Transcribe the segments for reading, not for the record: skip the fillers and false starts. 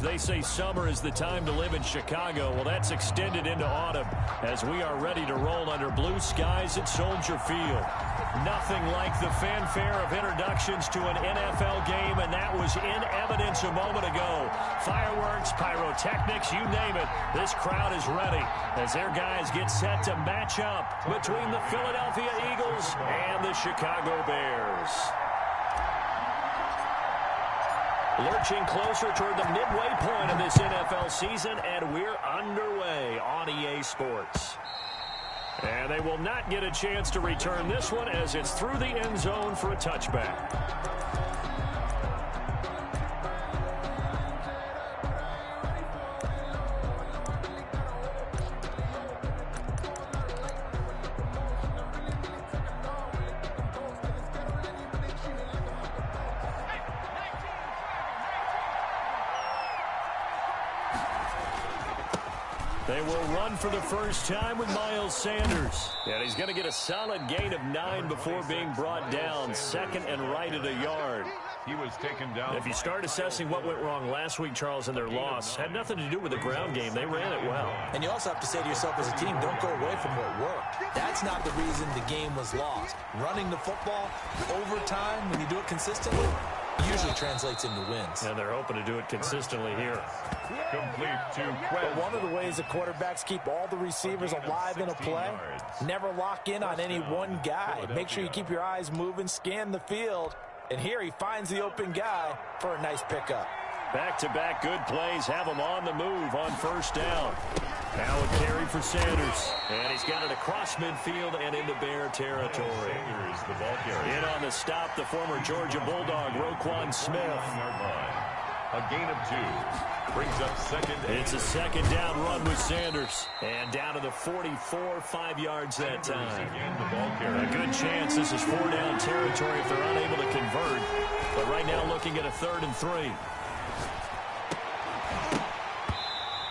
They say summer is the time to live in Chicago. Well, that's extended into autumn as we are ready to roll under blue skies at Soldier Field. Nothing like the fanfare of introductions to an NFL game, and that was in evidence a moment ago. Fireworks, pyrotechnics, you name it. This crowd is ready as their guys get set to match up between the Philadelphia Eagles and the Chicago Bears. Lurching closer toward the midway point of this NFL season, and we're underway on EA Sports. And they will not get a chance to return this one as it's through the end zone for a touchback. They will run for the first time with Miles Sanders. And he's going to get a solid gain of 9 before being brought down. Second and right at a yard. He was taken down. If you start assessing what went wrong last week, Charles, in their loss, had nothing to do with the ground game. They ran it well. And you also have to say to yourself as a team, don't go away from what worked. That's not the reason the game was lost. Running the football, overtime, when you do it consistently, usually translates into wins. And they're hoping to do it consistently here. Complete to But one of the ways the quarterbacks keep all the receivers alive in a play, never lock in on any one guy. Make sure you keep your eyes moving, scan the field. And here he finds the open guy for a nice pickup. Back-to-back good plays have him on the move on first down. Now a carry for Sanders. And he's got it across midfield and into Bear territory. the ball carrier. In on the stop, the former Georgia Bulldog, Roquan Smith. A gain of 2. Brings up second. It's a second down run with Sanders. And down to the 44, 5 yards that time. A good chance this is 4-down territory if they're unable to convert. But right now looking at a 3rd and 3.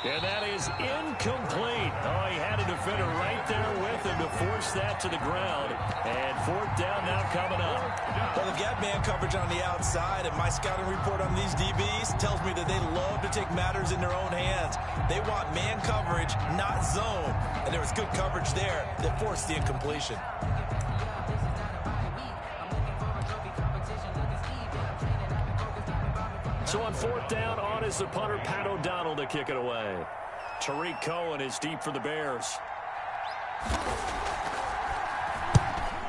And that is incomplete. Oh, he had a defender right there with him to force that to the ground. And 4th down now coming up. Well, they've got man coverage on the outside, and my scouting report on these DBs tells me that they love to take matters in their own hands. They want man coverage, not zone. And there was good coverage there that forced the incompletion. So on 4th down, on is the punter, Pat O'Donnell, to kick it away. Tariq Cohen is deep for the Bears.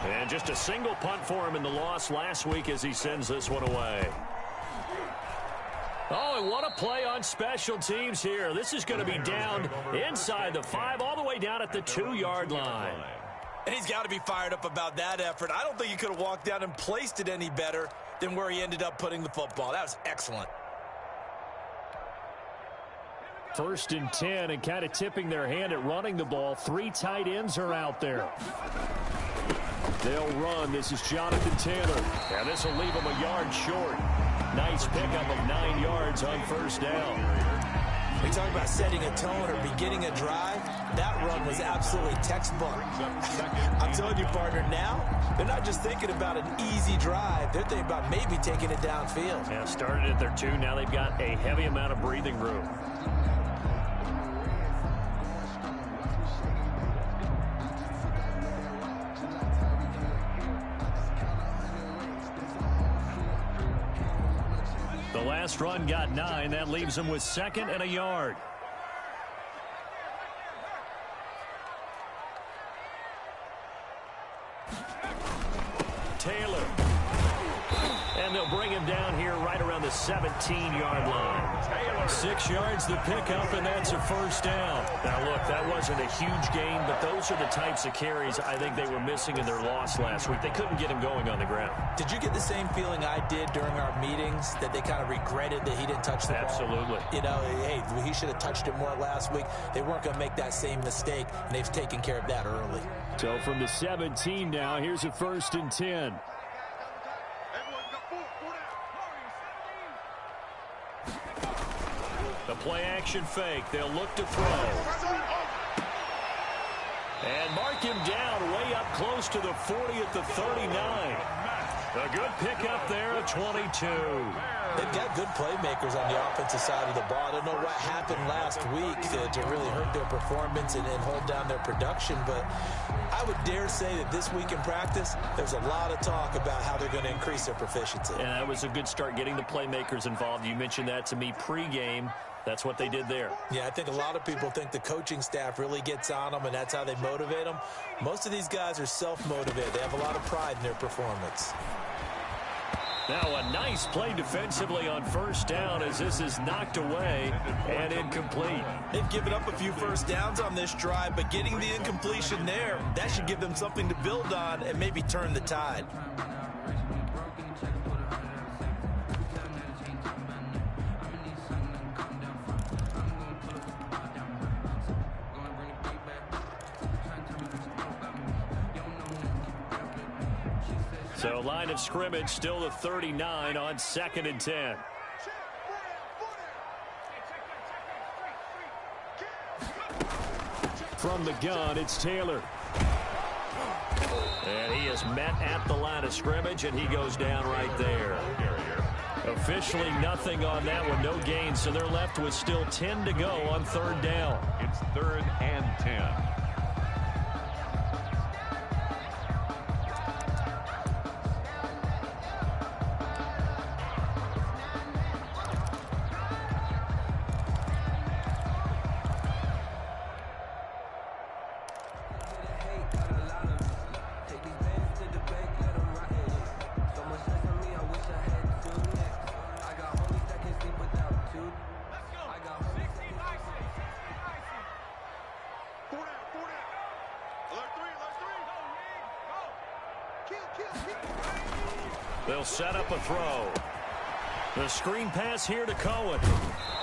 And just a single punt for him in the loss last week as he sends this one away. Oh, and what a play on special teams here. This is going to be down inside the 5, all the way down at the 2-yard line. And he's got to be fired up about that effort. I don't think he could have walked down and placed it any better than where he ended up putting the football. That was excellent. 1st and 10, and kind of tipping their hand at running the ball. 3 tight ends are out there. They'll run. This is Jonathan Taylor. And this will leave him a yard short. Nice pickup of 9 yards on 1st down. We talk about setting a tone or beginning a drive. That run was absolutely textbook. I'm telling you, partner, now they're not just thinking about an easy drive. They're thinking about maybe taking it downfield. Yeah, started at their 2. Now they've got a heavy amount of breathing room. The last run got 9. That leaves them with 2nd and a yard. Taylor. And they'll bring him down here right around the 17-yard line. 6 yards the pickup, and that's a 1st down. Now, look, that wasn't a huge gain, but those are the types of carries I think they were missing in their loss last week. They couldn't get him going on the ground. Did you get the same feeling I did during our meetings, that they kind of regretted that he didn't touch the ball? Absolutely. You know, hey, he should have touched it more last week. They weren't going to make that same mistake, and they've taken care of that early. So from the 17 now, here's a 1st and 10. The play-action fake. They'll look to throw. And mark him down way up close to the 40 at the 39. A good pickup there of 22. They've got good playmakers on the offensive side of the ball. I don't know what happened last week to really hurt their performance and hold down their production, but I would dare say that this week in practice, there's a lot of talk about how they're going to increase their proficiency. And that was a good start, getting the playmakers involved. You mentioned that to me pregame. That's what they did there. Yeah, I think a lot of people think the coaching staff really gets on them, and that's how they motivate them. Most of these guys are self-motivated. They have a lot of pride in their performance. Now a nice play defensively on first down as this is knocked away and incomplete. They've given up a few first downs on this drive, but getting the incompletion there, that should give them something to build on and maybe turn the tide. So line of scrimmage still the 39 on 2nd and 10. From the gun, it's Taylor. And he is met at the line of scrimmage, and he goes down right there. Officially nothing on that one, no gain, so they're left with still 10 to go on 3rd down. It's 3rd and 10. They'll set up a throw. The screen pass here to Cohen.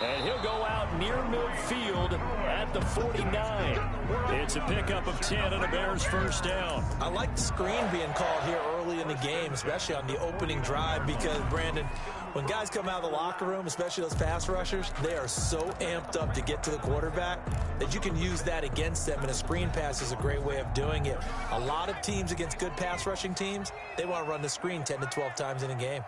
And he'll go out near midfield at the 49. It's a pickup of 10 and a Bears first down. I like the screen being called here early in the game, especially on the opening drive, because, Brandon, when guys come out of the locker room, especially those pass rushers, they are so amped up to get to the quarterback that you can use that against them, and a screen pass is a great way of doing it. A lot of teams against good pass rushing teams, they want to run the screen 10 to 12 times in a game.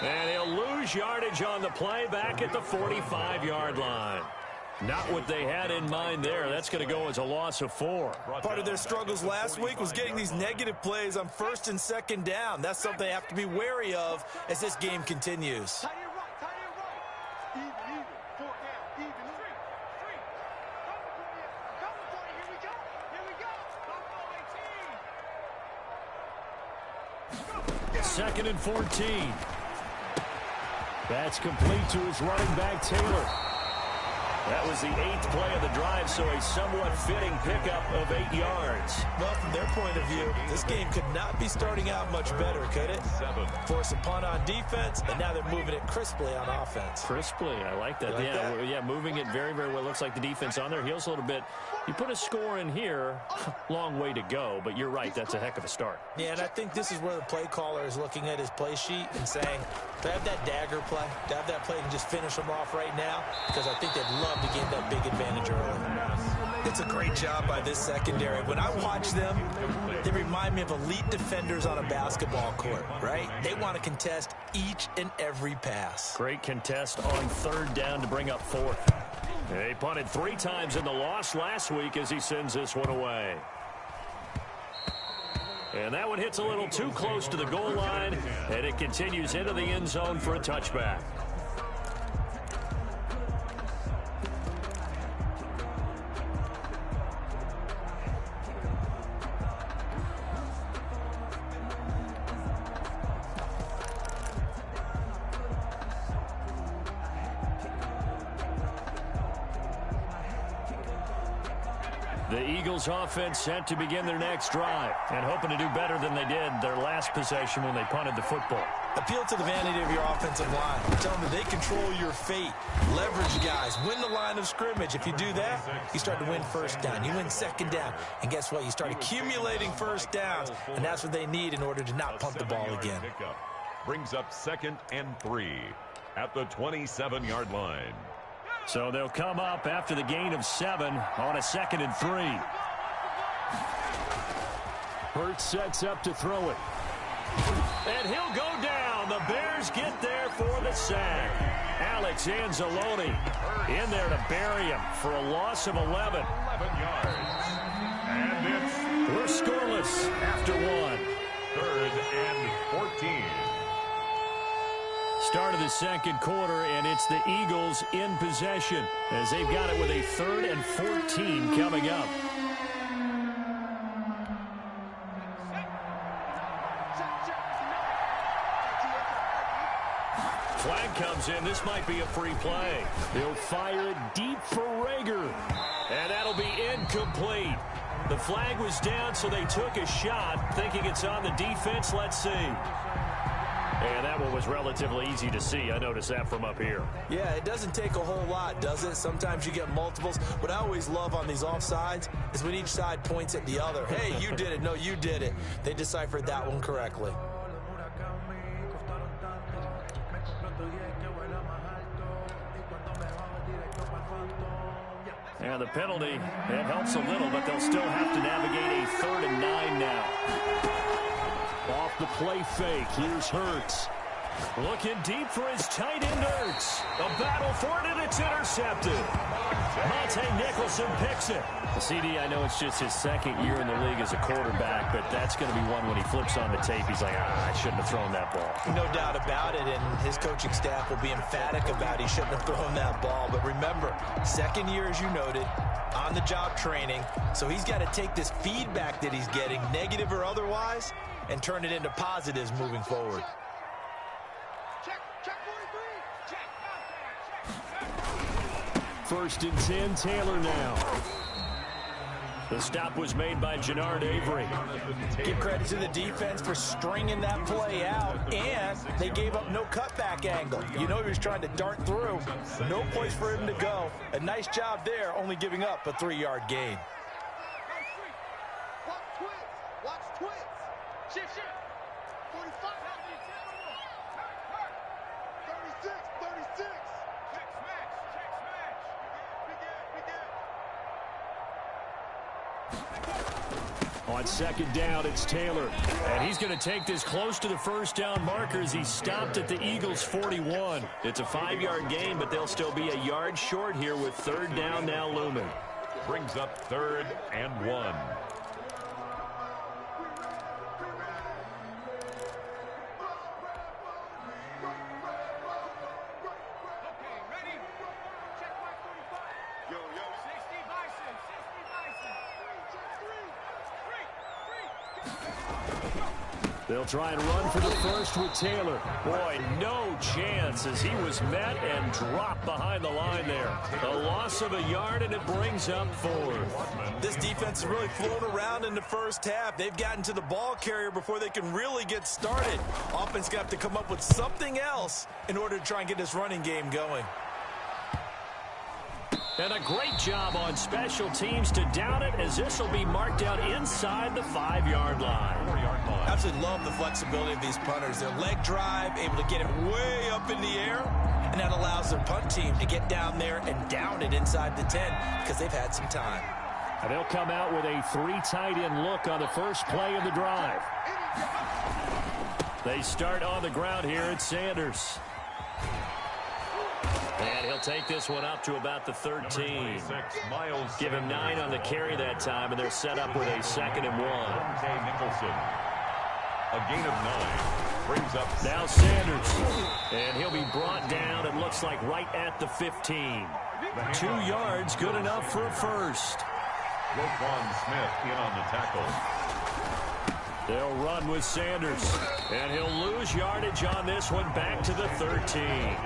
And he'll lose yardage on the play back at the 45-yard line. Not what they had in mind there. That's going to go as a loss of 4. Part of their struggles last week was getting these negative plays on 1st and 2nd down. That's something they have to be wary of as this game continues. Second and 14. That's complete to his running back, Taylor. That was the 8th play of the drive, so a somewhat fitting pickup of 8 yards. Well, from their point of view, this game could not be starting out much better, could it? Force a punt on defense, and now they're moving it crisply on offense. Crisply, I like that. Yeah, moving it very, very well. Looks like the defense on their heels a little bit. You put a score in here, long way to go, but you're right, that's a heck of a start. Yeah, and I think this is where the play caller is looking at his play sheet and saying, to have that dagger play, to have that play and just finish them off right now, because I think they'd love to gain that big advantage early. It's a great job by this secondary. When I watch them, they remind me of elite defenders on a basketball court, right? They want to contest each and every pass. Great contest on 3rd down to bring up 4th. They punted 3 times in the loss last week as he sends this one away. And that one hits a little too close to the goal line, and it continues into the end zone for a touchback. The Eagles offense set to begin their next drive and hoping to do better than they did their last possession when they punted the football. Appeal to the vanity of your offensive line. Tell them that they control your fate. Leverage guys. Win the line of scrimmage. If you do that, you start to win 1st down. You win 2nd down. And guess what? You start accumulating 1st downs. And that's what they need in order to not punt the ball again. Brings up 2nd and 3 at the 27-yard line. So they'll come up after the gain of 7 on a 2nd and 3. Hurts sets up to throw it. And he'll go down. The Bears get there for the sack. Alex Anzalone in there to bury him for a loss of 11. 11 yards. And We're scoreless after 1. 3rd and 14. Start of the 2nd quarter, and it's the Eagles in possession as they've got it with a 3rd and 14 coming up. Flag comes in. This might be a free play. They'll fire it deep for Rager. And that'll be incomplete. The flag was down, so they took a shot, thinking it's on the defense. Let's see. And that one was relatively easy to see. I noticed that from up here. Yeah, it doesn't take a whole lot, does it? Sometimes you get multiples. What I always love on these offsides is when each side points at the other. Hey, you did it. No, you did it. They deciphered that one correctly. And the penalty, it helps a little, but they'll still have to navigate a 3rd and 9 now. Off the play fake, here's Hurts. Looking deep for his tight end, Hurts. A battle for it, and it's intercepted. Monte Nicholson picks it. The CD, I know it's just his 2nd year in the league as a quarterback, but that's going to be one when he flips on the tape. He's like, I shouldn't have thrown that ball. No doubt about it, and his coaching staff will be emphatic about he shouldn't have thrown that ball. But remember, 2nd year, as you noted, on-the-job training, so he's got to take this feedback that he's getting, negative or otherwise, and turn it into positives moving forward. First and 10, Taylor now. The stop was made by Jannard Avery. Give credit to the defense for stringing that play out, and they gave up no cutback angle. You know he was trying to dart through. No place for him to go. A nice job there, only giving up a 3-yard gain. Watch twins. Shift. 45. 36. Check smash. On 2nd down, it's Taylor. And he's going to take this close to the first down marker as he stopped at the Eagles' 41. It's a 5-yard gain, but they'll still be a yard short here with 3rd down now looming. Brings up 3rd and 1. They'll try and run for the first with Taylor. Boy, no chance as he was met and dropped behind the line there. A loss of a yard, and it brings up 4th. This defense is really flown around in the first half. They've gotten to the ball carrier before they can really get started. Offense got to come up with something else in order to try and get this running game going. And a great job on special teams to down it, as this will be marked out inside the 5-yard line. Absolutely love the flexibility of these punters. Their leg drive, able to get it way up in the air, and that allows their punt team to get down there and down it inside the 10 because they've had some time. And they'll come out with a 3 tight end look on the first play of the drive. They start on the ground here at Sanders. And he'll take this one up to about the 13. Give him 9 on the carry that time, and they're set up with a 2nd and 1. Nicholson. A gain of 9. Brings up now Sanders. And he'll be brought down, it looks like right at the 15. 2 yards, good enough for a first. Roquan Smith in on the tackle. They'll run with Sanders. And he'll lose yardage on this one back to the 13.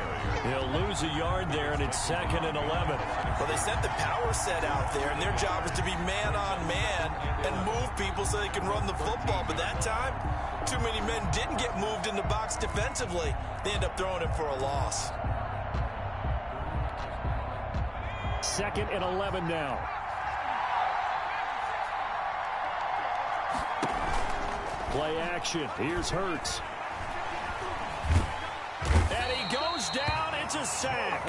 He'll lose a yard there, and it's 2nd and 11. Well, they sent the power set out there, and their job is to be man-on-man and move people so they can run the football. But that time, too many men didn't get moved in the box defensively. They end up throwing it for a loss. 2nd and 11 now. Play action. Here's Hurts. And he goes down. It's a sack.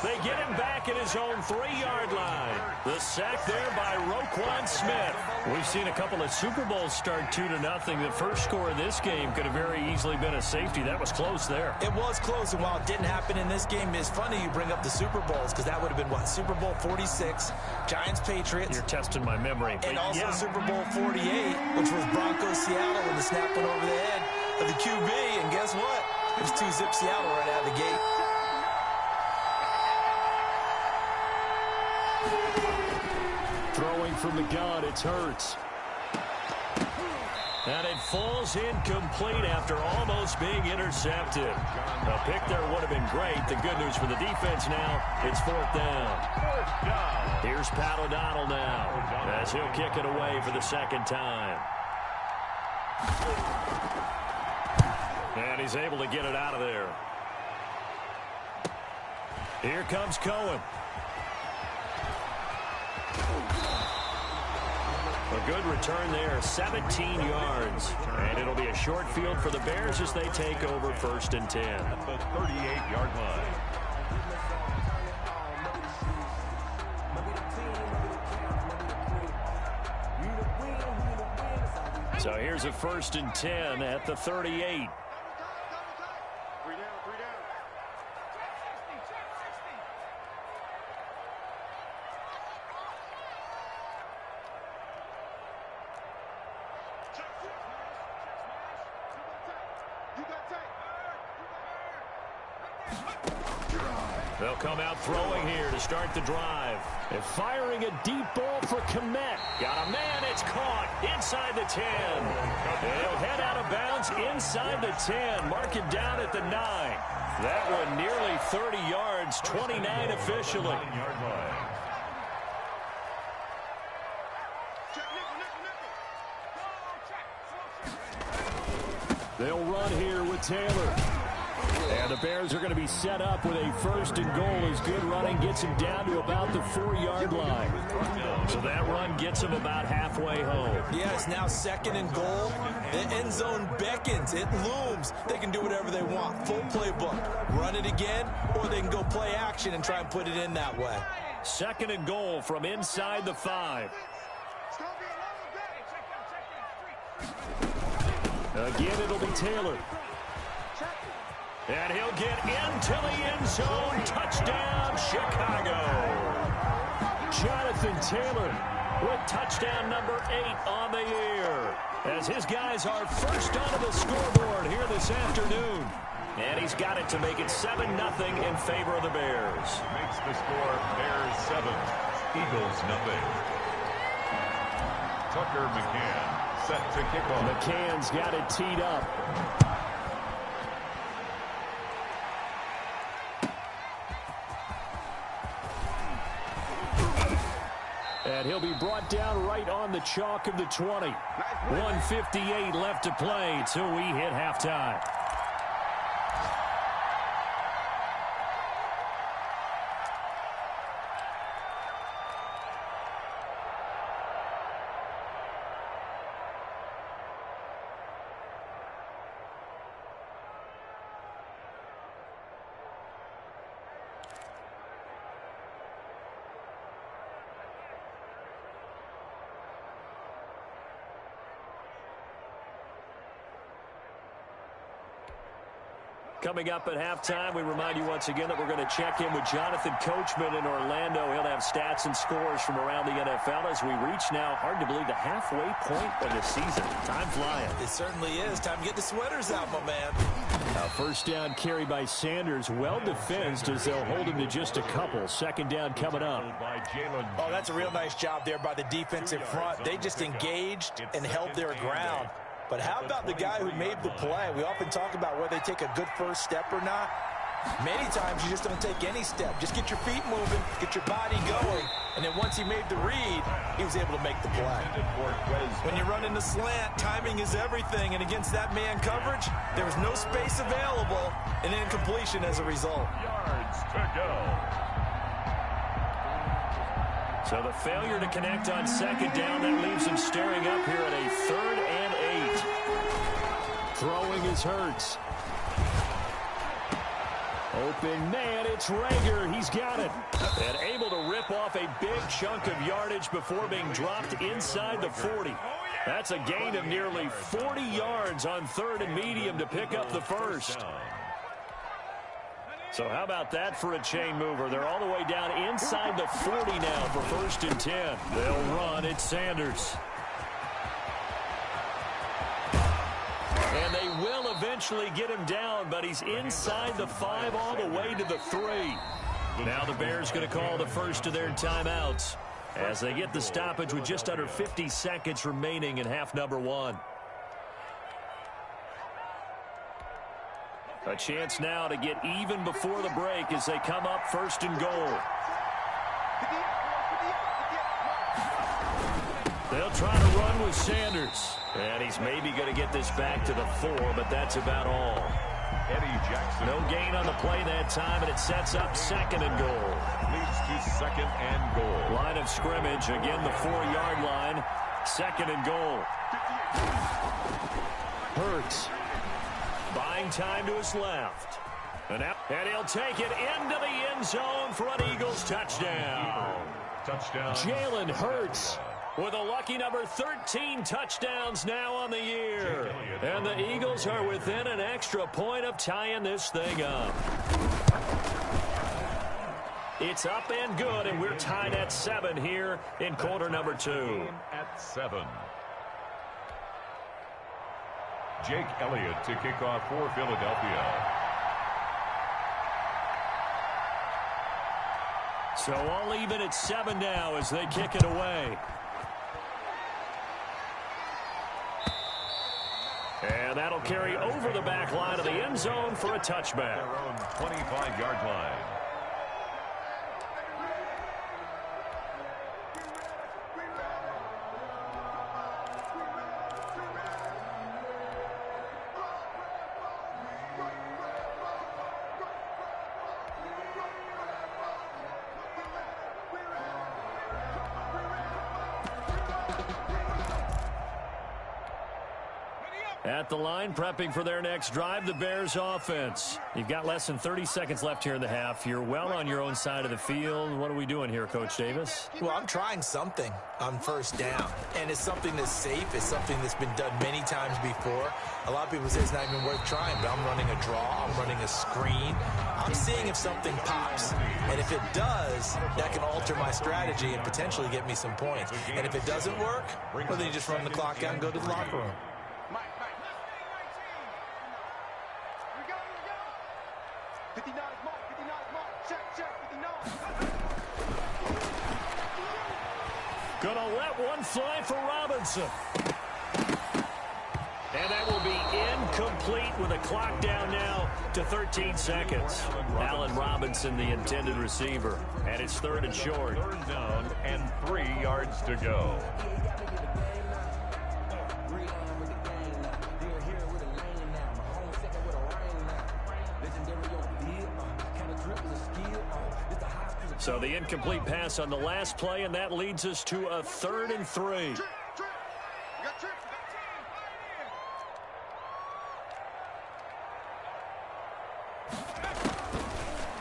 They get him back at his own 3-yard line. The sack there by Roquan Smith. We've seen a couple of Super Bowls start 2-0. The first score of this game could have very easily been a safety. That was close there. It was close, and while it didn't happen in this game, it's funny you bring up the Super Bowls, because that would have been, what, Super Bowl 46, Giants-Patriots. You're testing my memory. And also Super Bowl 48, which was Broncos-Seattle when the snap went over the head of the QB. And guess what? It was 2-zip Seattle right out of the gate. Throwing from the gun, it's Hurts. And it falls incomplete after almost being intercepted. A pick there would have been great. The good news for the defense now, it's 4th down. Here's Pat O'Donnell now, as he'll kick it away for the 2nd time. And he's able to get it out of there. Here comes Cohen. A good return there, 17 yards. And it'll be a short field for the Bears as they take over 1st and 10. At the 38-yard line. So here's a 1st and 10 at the 38. They'll come out throwing here to start the drive. And firing a deep ball for Kmet. Got a man, it's caught inside the 10. They'll head out of bounds inside the 10. Mark it down at the 9. That one nearly 30 yards, 29 officially. They'll run here with Taylor. And the Bears are going to be set up with a 1st and goal as good running gets him down to about the 4-yard line. So that run gets him about halfway home. Yeah, it's now 2nd and goal. The end zone beckons. It looms. They can do whatever they want. Full playbook. Run it again, or they can go play action and try and put it in that way. 2nd and goal from inside the 5. Again, it'll be Taylor. And he'll get into the end zone. Touchdown, Chicago. Jonathan Taylor with touchdown number 8 on the year, as his guys are first onto the scoreboard here this afternoon. And he's got it to make it 7-0 in favor of the Bears. Makes the score Bears 7, Eagles 0. Tucker McCann set to kick off. McCann's got it teed up. And he'll be brought down right on the chalk of the 20. 1:58 left to play till we hit halftime. Coming up at halftime, we remind you once again that we're going to check in with Jonathan Coachman in Orlando. He'll have stats and scores from around the NFL as we reach now, hard to believe, the halfway point of the season. Time flying. It certainly is. Time to get the sweaters out, my man. A 1st down carry by Sanders. Well defensed as they'll hold him to just a couple. 2nd down coming up. Oh, that's a real nice job there by the defensive front. They just engaged and held their ground. But how about the guy who made the play? We often talk about whether they take a good first step or not. Many times you just don't take any step. Just get your feet moving, get your body going, and then once he made the read, he was able to make the play. When you run in the slant, timing is everything, and against that man coverage, there was no space available, and incompletion as a result. Yards to go. So the failure to connect on 2nd down, that leaves him staring up here at a 3rd and 8. Throwing is Hurts. Open man, it's Rager. He's got it. And able to rip off a big chunk of yardage before being dropped inside the 40. That's a gain of nearly 40 yards on 3rd and medium to pick up the first. So how about that for a chain mover? They're all the way down inside the 40 now for 1st and 10. They'll run. It's Sanders. And they will eventually get him down, but he's inside the 5 all the way to the 3. Now the Bears going to call the first of their timeouts as they get the stoppage with just under 50 seconds remaining in half number 1. A chance now to get even before the break as they come up 1st and goal. They'll try to run with Sanders. And he's maybe going to get this back to the 4, but that's about all. Eddie Jackson. No gain on the play that time, and it sets up 2nd and goal. Leads to 2nd and goal. Line of scrimmage, again the 4-yard line. 2nd and goal. Hurts. Buying time to his left. And he'll take it into the end zone for an Eagles touchdown. Touchdown. Jalen Hurts with a lucky number 13 touchdowns now on the year. And the Eagles are within an extra point of tying this thing up. It's up and good, and we're tied at 7 here in quarter number 2. At 7. Jake Elliott to kick off for Philadelphia. So all even at 7 now as they kick it away. And that'll carry over the back line of the end zone for a touchback. Their own 25-yard line. At the line, prepping for their next drive, the Bears offense. You've got less than 30 seconds left here in the half. You're well on your own side of the field. What are we doing here, Coach Davis? Well, I'm trying something on 1st down, and it's something that's safe. It's something that's been done many times before. A lot of people say it's not even worth trying, but I'm running a draw. I'm running a screen. I'm seeing if something pops, and if it does, that can alter my strategy and potentially get me some points. And if it doesn't work, well, then you just run the clock out and go to the locker room. 59 mark, 59 mark, check, 59. Gonna let one fly for Robinson. And that will be incomplete with a clock down now to 13 seconds. Allen Robinson, the intended receiver. And it's 3rd and short. 3rd down and 3 yards to go. So the incomplete pass on the last play, and that leads us to a 3rd and 3.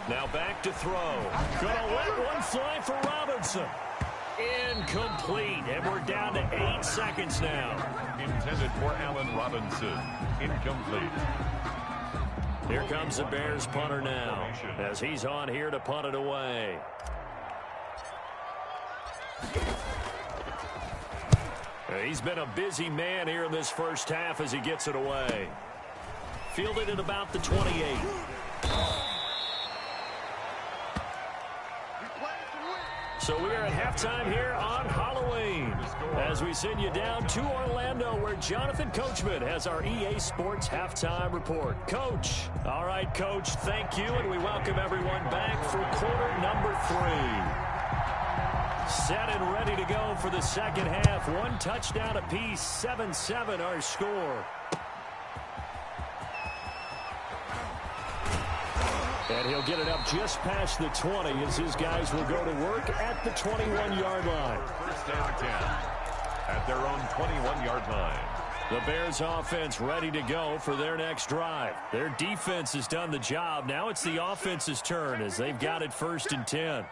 Now back to throw. Gonna let one fly for Robinson. Incomplete, and we're down to 8 seconds now. Intended for Allen Robinson. Incomplete. Here comes the Bears punter now as he's on here to punt it away. He's been a busy man here in this first half as he gets it away. Fielded at about the 28. So we are at halftime here on Halloween as we send you down to Orlando where Jonathan Coachman has our EA Sports halftime report. Coach. All right, Coach, thank you, and we welcome everyone back for quarter number 3. Set and ready to go for the second half. 1 touchdown apiece, 7-7 our score. And he'll get it up just past the 20 as his guys will go to work at the 21-yard line. 1st and 10 at their own 21-yard line. The Bears offense ready to go for their next drive. Their defense has done the job. Now it's the offense's turn as they've got it 1st and 10.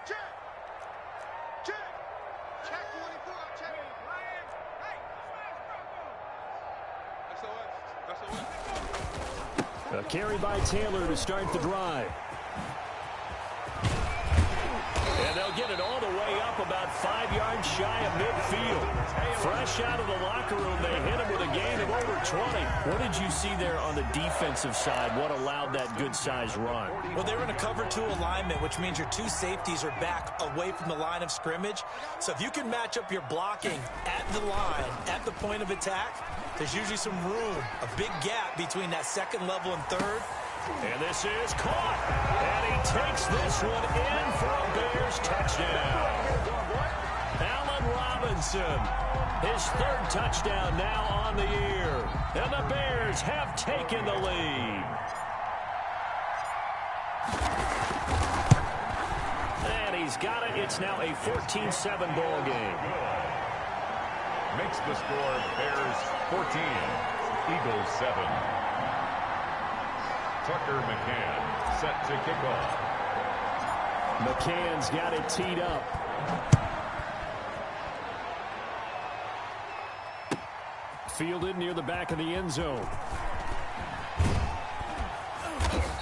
A carry by Taylor to start the drive. And they'll get it all the way up about 5 yards shy of midfield. Fresh out of the locker room, they hit him with a gain of over 20. What did you see there on the defensive side? What allowed that good-sized run? Well, they were in a cover 2 alignment, which means your 2 safeties are back away from the line of scrimmage. So if you can match up your blocking at the line, at the point of attack, there's usually some room, a big gap between that 2nd level and 3rd. And this is caught. And he takes this one in for a Bears touchdown. Allen Robinson, his 3rd touchdown now on the year. And the Bears have taken the lead. And he's got it. It's now a 14-7 ball game. Makes the score Bears 14, Eagles 7. Tucker McCann set to kick off. McCann's got it teed up. Fielded near the back of the end zone.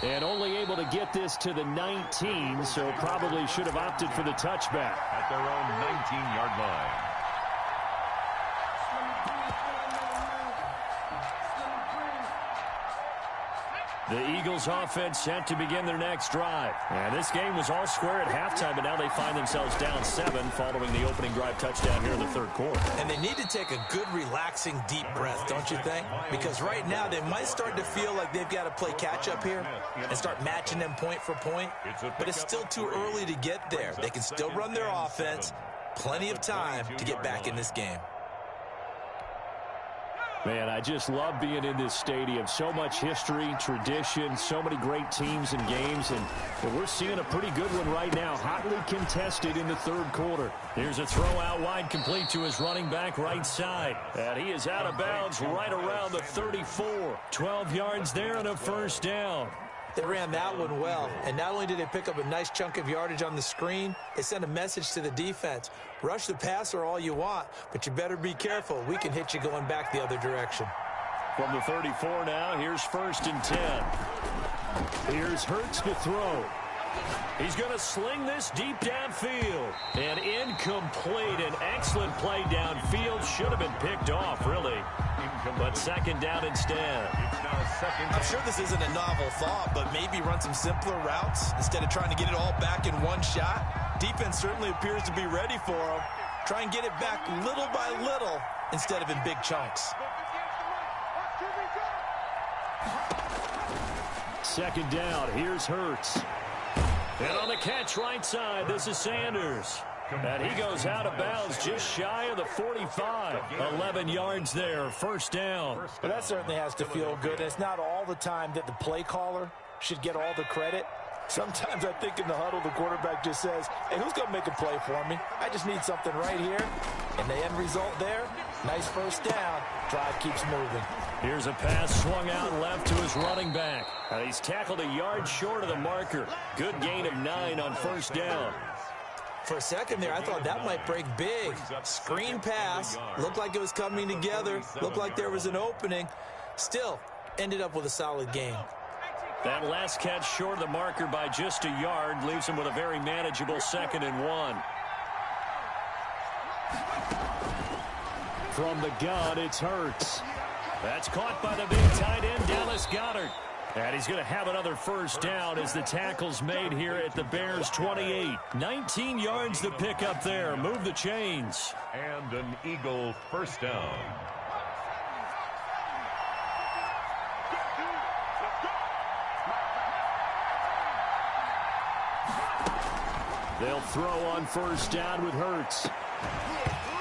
And only able to get this to the 19, so probably should have opted for the touchback. At their own 19-yard line. The Eagles offense set to begin their next drive. And this game was all square at halftime, but now they find themselves down 7 following the opening drive touchdown here in the 3rd quarter. And they need to take a good, relaxing, deep breath, don't you think? Because right now they might start to feel like they've got to play catch-up here and start matching them point for point. But it's still too early to get there. They can still run their offense. Plenty of time to get back in this game. Man, I just love being in this stadium. So much history, tradition, so many great teams and games, and we're seeing a pretty good one right now, hotly contested in the 3rd quarter. Here's a throw out wide, complete to his running back right side. And he is out of bounds right around the 34. 12 yards there and a 1st down. They ran that one well, and not only did they pick up a nice chunk of yardage on the screen, they sent a message to the defense. Rush the passer all you want, but you better be careful. We can hit you going back the other direction. From the 34 now, here's 1st and 10. Here's Hurts to throw. He's going to sling this deep downfield. And incomplete. An excellent play downfield. Should have been picked off, really. But 2nd down instead. I'm sure this isn't a novel thought, but maybe run some simpler routes instead of trying to get it all back in one shot. Defense certainly appears to be ready for him. Try and get it back little by little instead of in big chunks. 2nd down. Here's Hurts. And on the catch right side, this is Sanders. And he goes out of bounds just shy of the 45. 11 yards there, 1st down. But that certainly has to feel good. It's not all the time that the play caller should get all the credit. Sometimes I think in the huddle, the quarterback just says, hey, who's going to make a play for me? I just need something right here. And the end result there, nice 1st down. Drive keeps moving. Here's a pass swung out left to his running back. He's tackled a yard short of the marker. Good gain of 9 on 1st down. For a second there, I thought that might break big. Screen pass. Looked like it was coming together. Looked like there was an opening. Still, ended up with a solid gain. That last catch short of the marker by just a yard leaves him with a very manageable 2nd and 1. From the gun, it's Hurts. That's caught by the big tight end, Dallas Goedert. And he's going to have another 1st down as the tackle's made here at the Bears 28. 19 yards to pick up there. Move the chains. And an Eagle 1st down. They'll throw on 1st down with Hurts.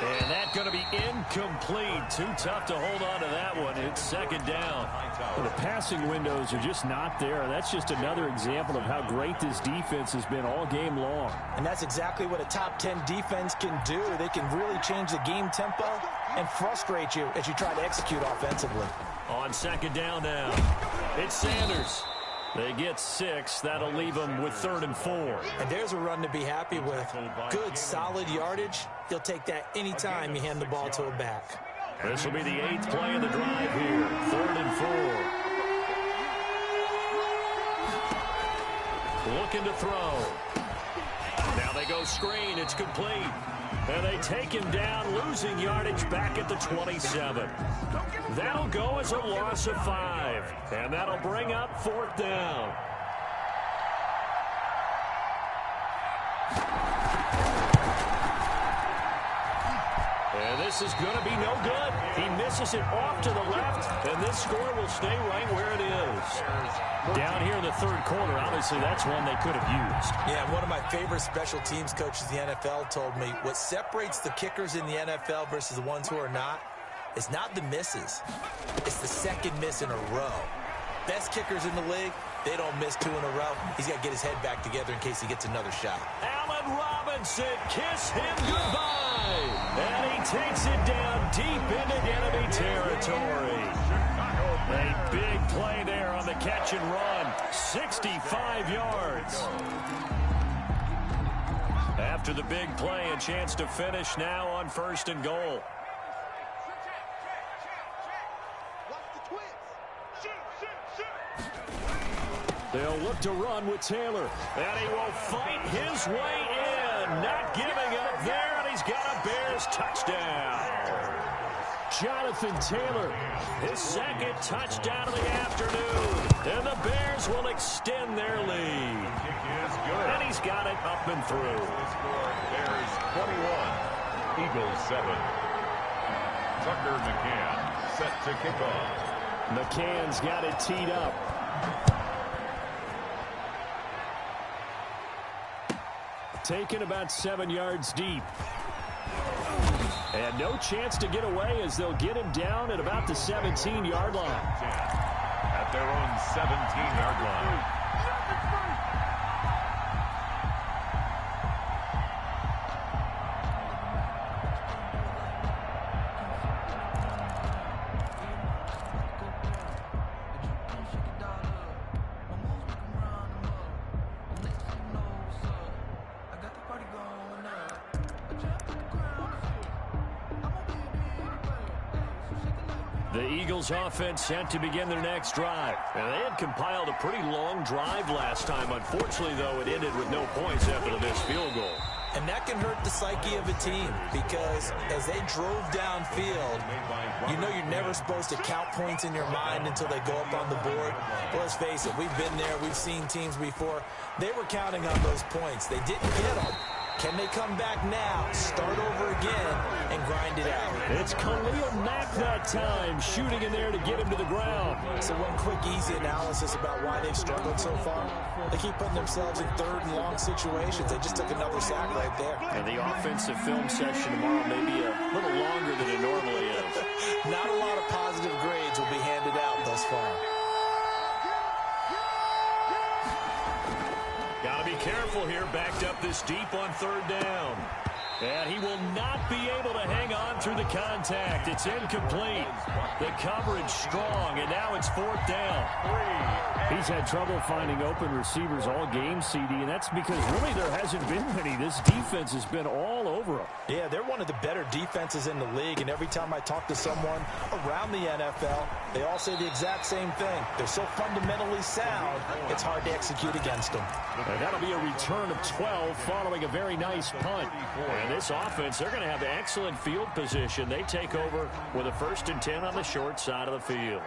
And that's going to be incomplete. Too tough to hold on to that one. It's 2nd down. Well, the passing windows are just not there. That's just another example of how great this defense has been all game long. And that's exactly what a top 10 defense can do. They can really change the game tempo and frustrate you as you try to execute offensively. On second down now, it's Sanders. They get 6. That'll leave them with 3rd and 4. And there's a run to be happy with. Good, solid yardage. He'll take that anytime you hand the ball to a back. This will be the 8th play of the drive here. 3rd and 4. Looking to throw. Now they go screen. It's complete. And they take him down, losing yardage back at the 27. That'll go as a loss of 5. And that'll bring up 4th down. And this is going to be no good. He misses it off to the left, and this score will stay right where it is. Down here in the 3rd quarter, obviously that's one they could have used. Yeah, one of my favorite special teams coaches in the NFL told me what separates the kickers in the NFL versus the ones who are not is not the misses. It's the second miss in a row. Best kickers in the league, they don't miss 2 in a row. He's got to get his head back together in case he gets another shot. Allen Robinson, kiss him goodbye. And he takes it down deep into enemy territory. A big play there on the catch and run. 65 yards. After the big play, a chance to finish now on 1st and goal. They'll look to run with Taylor. And he will fight his way in. Not giving up there, and he's got a Bears touchdown. Jonathan Taylor, his 2nd touchdown of the afternoon. And the Bears will extend their lead. And he's got it up and through. Bears 21, Eagles 7. Tucker McCann set to kick off. McCann's got it teed up. Taken about 7 yards deep. And no chance to get away as they'll get him down at about the 17-yard line. At their own 17-yard line. The Eagles offense set to begin their next drive. And they had compiled a pretty long drive last time. Unfortunately, though, it ended with no points after the missed field goal. And that can hurt the psyche of a team because as they drove downfield, you know you're never supposed to count points in your mind until they go up on the board. Well, let's face it, we've been there. We've seen teams before. They were counting on those points. They didn't get them. Can they come back now, start over again, and grind it out? It's Khalil Mack that time, shooting in there to get him to the ground. So one quick, easy analysis about why they've struggled so far. They keep putting themselves in 3rd and long situations. They just took another sack right there. And the offensive film session tomorrow may be a little longer than it normally is. Not a lot of positive grades will be handed out thus far. Got to be careful here, backed up this deep on 3rd down. And he will not be able to hang on through the contact. It's incomplete. The coverage strong, and now it's 4th down. He's had trouble finding open receivers all game, CD, and that's because really there hasn't been many. This defense has been all over him. Yeah, they're one of the better defenses in the league, and every time I talk to someone around the NFL, they all say the exact same thing. They're so fundamentally sound, it's hard to execute against them. And that'll be a return of 12 following a very nice punt. And this offense, they're going to have excellent field position. They take over with a 1st and 10 on the short side of the field.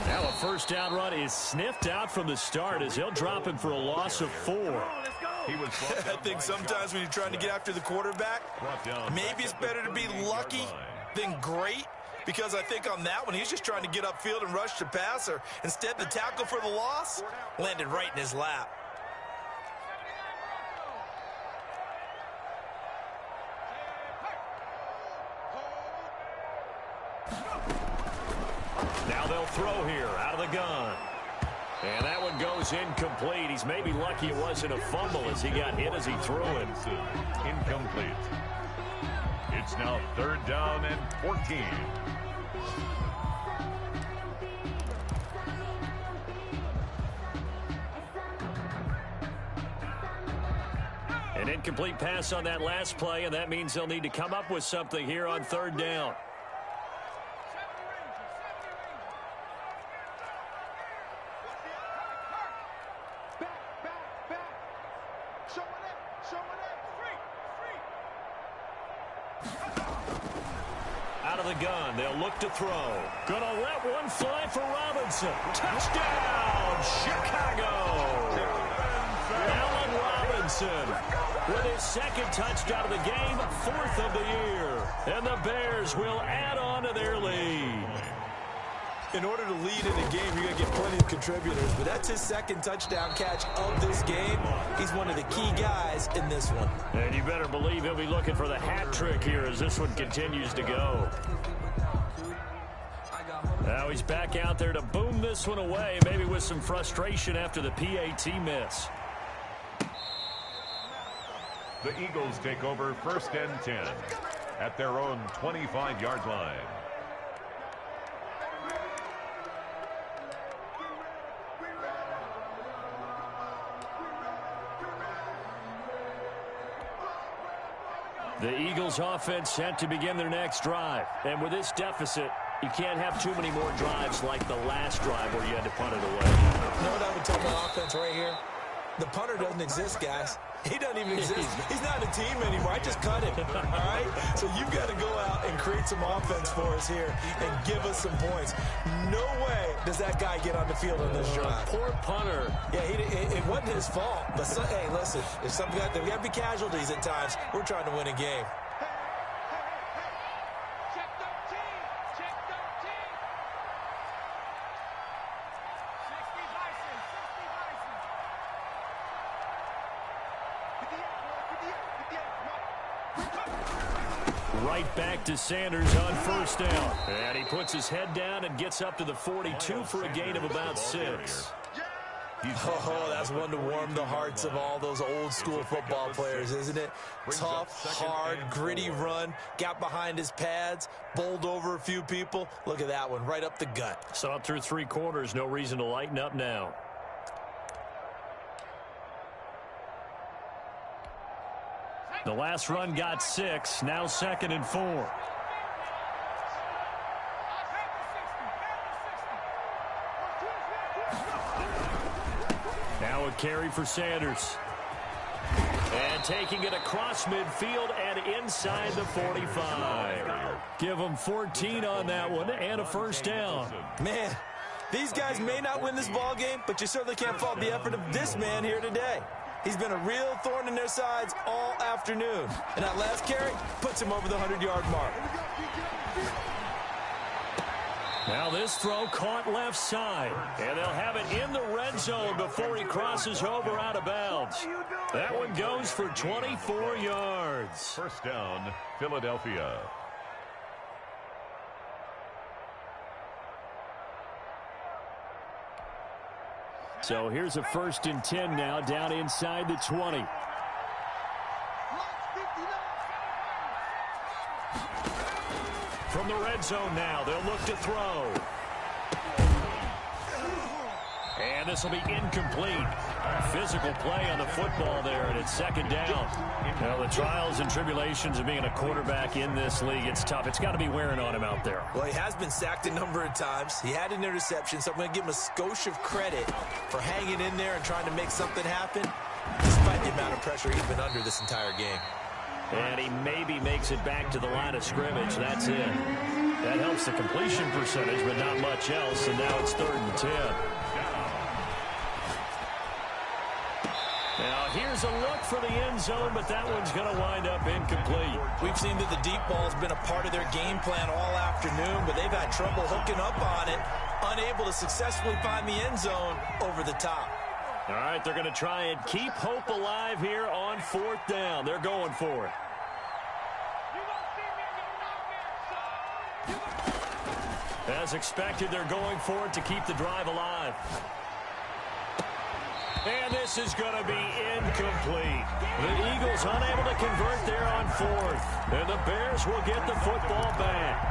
Now a 1st down run is sniffed out from the start as they'll drop him for a loss of 4. I think sometimes when you're trying to get after the quarterback, maybe it's better to be lucky than great. Because I think on that one, he's just trying to get upfield and rush the passer. Instead, the tackle for the loss landed right in his lap. Now they'll throw here out of the gun. And that one goes incomplete. He's maybe lucky it wasn't a fumble as he got hit as he threw it. Incomplete. It's now 3rd down and 14. An incomplete pass on that last play, and that means they'll need to come up with something here on 3rd down. Out of the gun, they'll look to throw. Gonna let one fly for Robinson. Touchdown, Chicago! Allen Robinson with his 2nd touchdown of the game, 4th of the year. And the Bears will add on to their lead. In order to lead in a game, you're going to get plenty of contributors, but that's his 2nd touchdown catch of this game. He's one of the key guys in this one. And you better believe he'll be looking for the hat trick here as this one continues to go. Now he's back out there to boom this one away, maybe with some frustration after the PAT miss. The Eagles take over 1st and 10 at their own 25-yard line. The Eagles offense set to begin their next drive. And with this deficit, you can't have too many more drives like the last drive where you had to punt it away. You know what I would tell my offense right here? The punter doesn't exist, guys. He doesn't even exist. He's not a team anymore. I just cut him, all right? So you've got to go out and create some offense for us here and give us some points. No way does that guy get on the field on this drive. Poor punter. Yeah, it wasn't his fault. But, hey, listen, if something got there, we got to be casualties at times. We're trying to win a game. Right back to Sanders on 1st down. And he puts his head down and gets up to the 42 for a gain of about 6. Oh, that's one to warm the hearts of all those old school football players, isn't it? Tough, hard, gritty run, got behind his pads, bowled over a few people. Look at that one, right up the gut. Saw it through 3 quarters, no reason to lighten up now. The last run got 6, now 2nd and 4. Now a carry for Sanders. And taking it across midfield and inside the 45. Give them 14 on that one and a 1st down. Man, these guys may not win this ball game, but you certainly can't fault the effort of this man here today. He's been a real thorn in their sides all afternoon. And that last carry puts him over the 100-yard mark. Now this throw caught left side. And they'll have it in the red zone before he crosses over out of bounds. That one goes for 24 yards. 1st down, Philadelphia. So here's a 1st and 10 now down inside the 20. From the red zone now, they'll look to throw. And this will be incomplete. Physical play on the football there, and it's 2nd down. Well, the trials and tribulations of being a quarterback in this league, it's tough. It's got to be wearing on him out there. Well, he has been sacked a number of times. He had an interception, so I'm going to give him a skosh of credit for hanging in there and trying to make something happen, despite the amount of pressure he's been under this entire game. And he maybe makes it back to the line of scrimmage. That's it. That helps the completion percentage, but not much else, and now it's 3rd and 10. Now, here's a look for the end zone, but that one's going to wind up incomplete. We've seen that the deep ball's been a part of their game plan all afternoon, but they've had trouble hooking up on it, unable to successfully find the end zone over the top. All right, they're going to try and keep hope alive here on 4th down. They're going for it. As expected, they're going for it to keep the drive alive. And this is going to be incomplete. The Eagles unable to convert there on fourth. And the Bears will get the football back.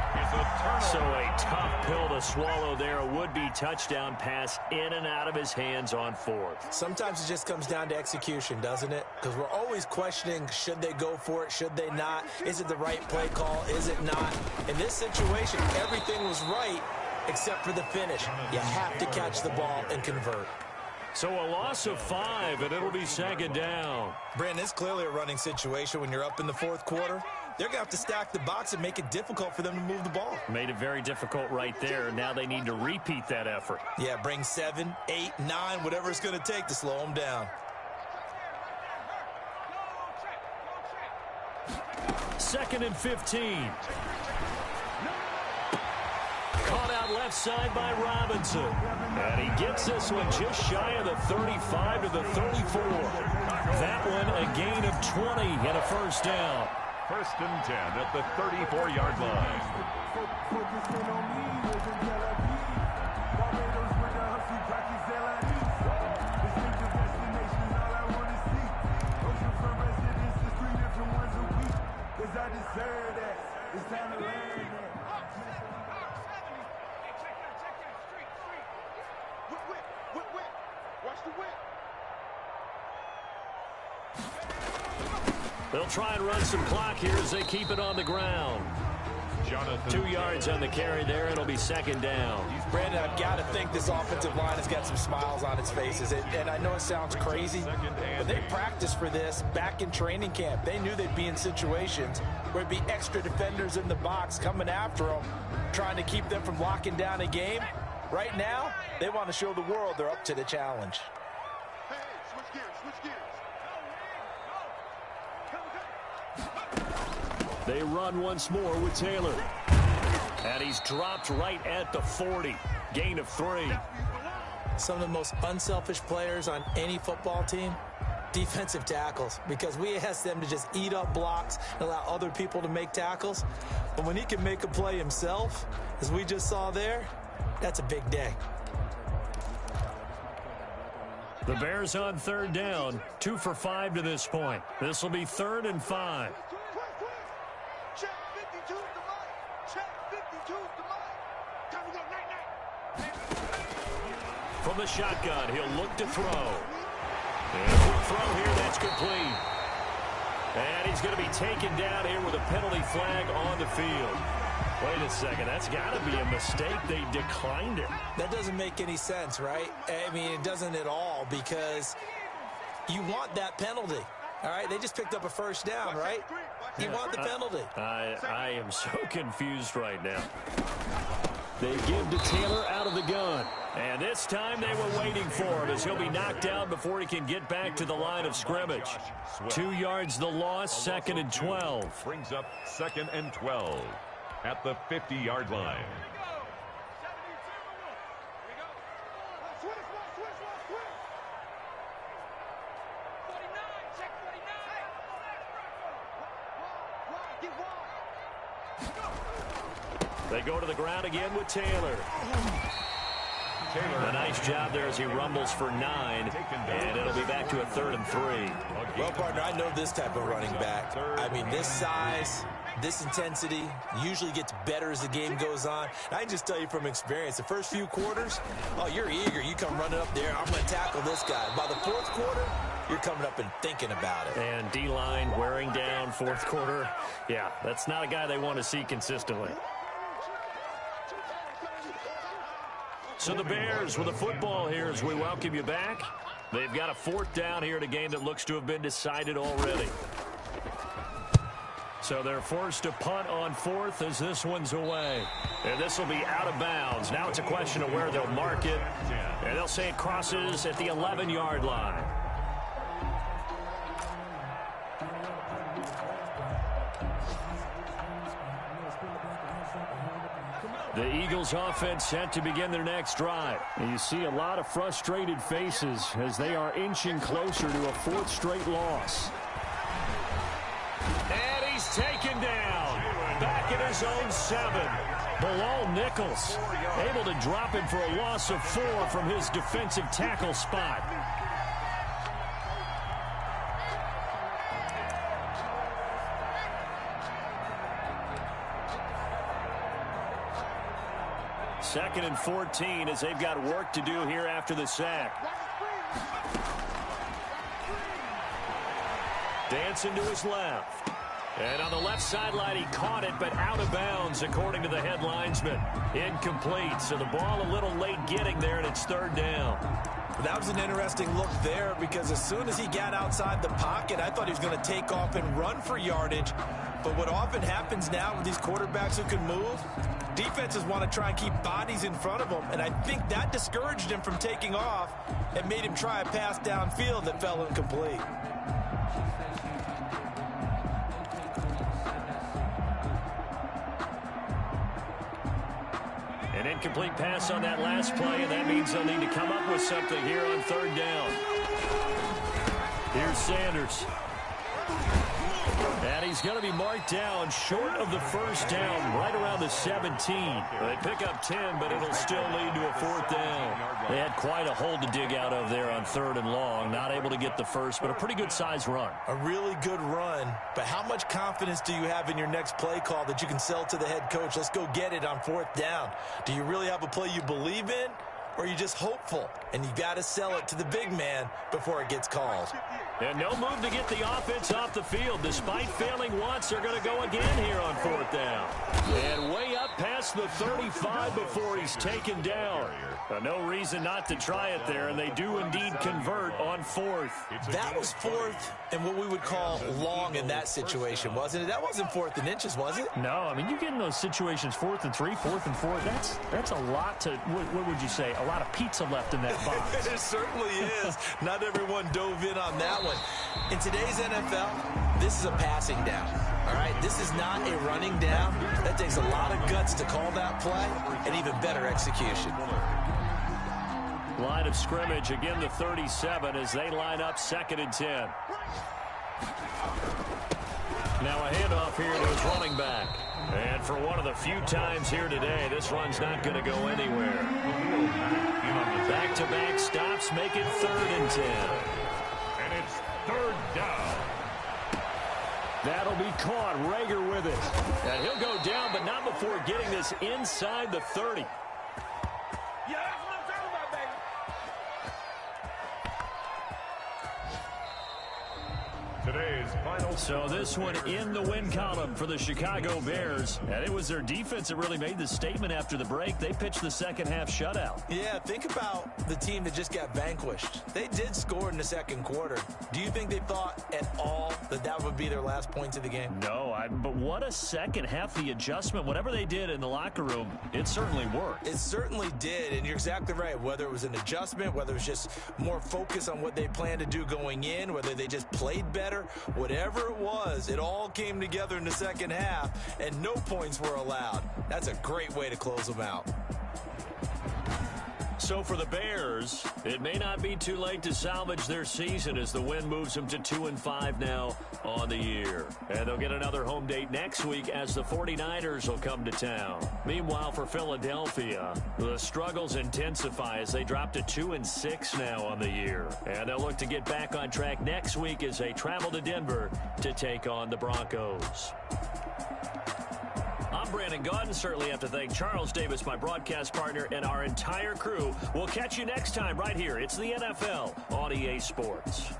So a tough pill to swallow there. A would-be touchdown pass in and out of his hands on fourth. Sometimes it just comes down to execution, doesn't it? Because we're always questioning, should they go for it, should they not? Is it the right play call, is it not? In this situation, everything was right except for the finish. You have to catch the ball and convert. So a loss of 5, and it'll be second down. Brandon, it's clearly a running situation when you're up in the fourth quarter. They're going to have to stack the box and make it difficult for them to move the ball. Made it very difficult right there. Now they need to repeat that effort. Yeah, bring 7, 8, 9, whatever it's going to take to slow them down. Second and 15. Caught out left side by Robinson. And he gets this one just shy of the 35 to the 34. That one a gain of 20 and a first down. First and 10 at the 34-yard line. They'll try and run some clock here as they keep it on the ground. 2 yards on the carry there. It'll be second down. Brandon, I've got to think this offensive line has got some smiles on its faces. And I know it sounds crazy, but they practiced for this back in training camp. They knew they'd be in situations where it'd be extra defenders in the box coming after them, trying to keep them from locking down a game. Right now, they want to show the world they're up to the challenge. Hey, switch gears, switch gears. They run once more with Taylor. And he's dropped right at the 40. Gain of 3. Some of the most unselfish players on any football team, defensive tackles, because we ask them to just eat up blocks and allow other people to make tackles. But when he can make a play himself, as we just saw there, that's a big day. The Bears on third down. 2 for 5 to this point. This will be 3rd and 5. Check 52 to Mike. Check 52 to Mike. Time to go, night. From the shotgun, he'll look to throw. And a quick throw here, that's complete. And he's going to be taken down here with a penalty flag on the field. Wait a second, that's got to be a mistake. They declined it. That doesn't make any sense, right? I mean, it doesn't at all, because you want that penalty. All right, they just picked up a first down, right? You want the penalty. I am so confused right now. They give to Taylor out of the gun. And this time they were waiting for him as he'll be knocked down before he can get back to the line of scrimmage. 2 yards the loss, 2nd and 12. Brings up 2nd and 12 at the 50-yard line. They go to the ground again with Taylor. A nice job there as he rumbles for 9, and it'll be back to a 3rd and 3. Well, partner, I know this type of running back. I mean, this size, this intensity usually gets better as the game goes on. And I can just tell you from experience, the first few quarters, oh, you're eager. You come running up there, I'm going to tackle this guy. By the 4th quarter, you're coming up and thinking about it. And D-line wearing down 4th quarter. Yeah, that's not a guy they want to see consistently. So the Bears with the football here as we welcome you back. They've got a 4th down here in a game that looks to have been decided already. So they're forced to punt on 4th as this one's away. And this will be out of bounds. Now it's a question of where they'll mark it. And they'll say it crosses at the 11-yard line. The Eagles offense set to begin their next drive. And you see a lot of frustrated faces as they are inching closer to a 4th straight loss. And he's taken down. Back it near his own 7. Bilal Nichols able to drop him for a loss of 4 from his defensive tackle spot. Second and 14 as they've got work to do here after the sack. Dancing to his left. And on the left sideline, he caught it, but out of bounds, according to the head linesman. Incomplete, so the ball a little late getting there, and it's 3rd down. That was an interesting look there because as soon as he got outside the pocket, I thought he was going to take off and run for yardage. But what often happens now with these quarterbacks who can move, defenses want to try and keep bodies in front of them, and I think that discouraged him from taking off and made him try a pass downfield that fell incomplete. An incomplete pass on that last play, and that means they'll need to come up with something here on 3rd down. Here's Sanders. And he's going to be marked down short of the 1st down, right around the 17. They pick up 10, but it'll still lead to a 4th down. They had quite a hole to dig out of there on 3rd and long. Not able to get the first, but a pretty good size run. A really good run, but how much confidence do you have in your next play call that you can sell to the head coach? Let's go get it on 4th down. Do you really have a play you believe in, or are you just hopeful? And you got to sell it to the big man before it gets called. And no move to get the offense off the field. Despite failing once, they're going to go again here on 4th down. And way up past the 35 before he's taken down. No reason not to try it there, and they do indeed convert on 4th. That was 4th and what we would call long in that situation, wasn't it? That wasn't 4th and inches, was it? No, I mean, you get in those situations 4th and 3, 4th and 4. That's a lot to, what would you say, a lot of pizza left in that box. It certainly is. Not everyone dove in on that one. In today's NFL, this is a passing down. All right, this is not a running down. That takes a lot of guts to call that play and even better execution. Line of scrimmage, again the 37 as they line up 2nd and 10. Now a handoff here to his running back. And for one of the few times here today, this run's not going to go anywhere. Back-to-back stops make it 3rd and 10. And it's 3rd down. That'll be caught. Rager with it. And he'll go down, but not before getting this inside the 30. Today's final. So this one in the win column for the Chicago Bears. And it was their defense that really made the statement after the break. They pitched the second half shutout. Yeah, think about the team that just got vanquished. They did score in the 2nd quarter. Do you think they thought at all that that would be their last points of the game? No, but what a second half. The adjustment, whatever they did in the locker room, it certainly worked. It certainly did, and you're exactly right. Whether it was an adjustment, whether it was just more focus on what they planned to do going in, whether they just played better, whatever it was, it all came together in the 2nd half, and no points were allowed. That's a great way to close them out. So for the Bears, it may not be too late to salvage their season as the win moves them to 2-5 now on the year. And they'll get another home date next week as the 49ers will come to town. Meanwhile, for Philadelphia, the struggles intensify as they drop to 2-6 now on the year. And they'll look to get back on track next week as they travel to Denver to take on the Broncos. I'm Brandon Gaudin. Certainly have to thank Charles Davis, my broadcast partner, and our entire crew. We'll catch you next time right here. It's the NFL on EA Sports.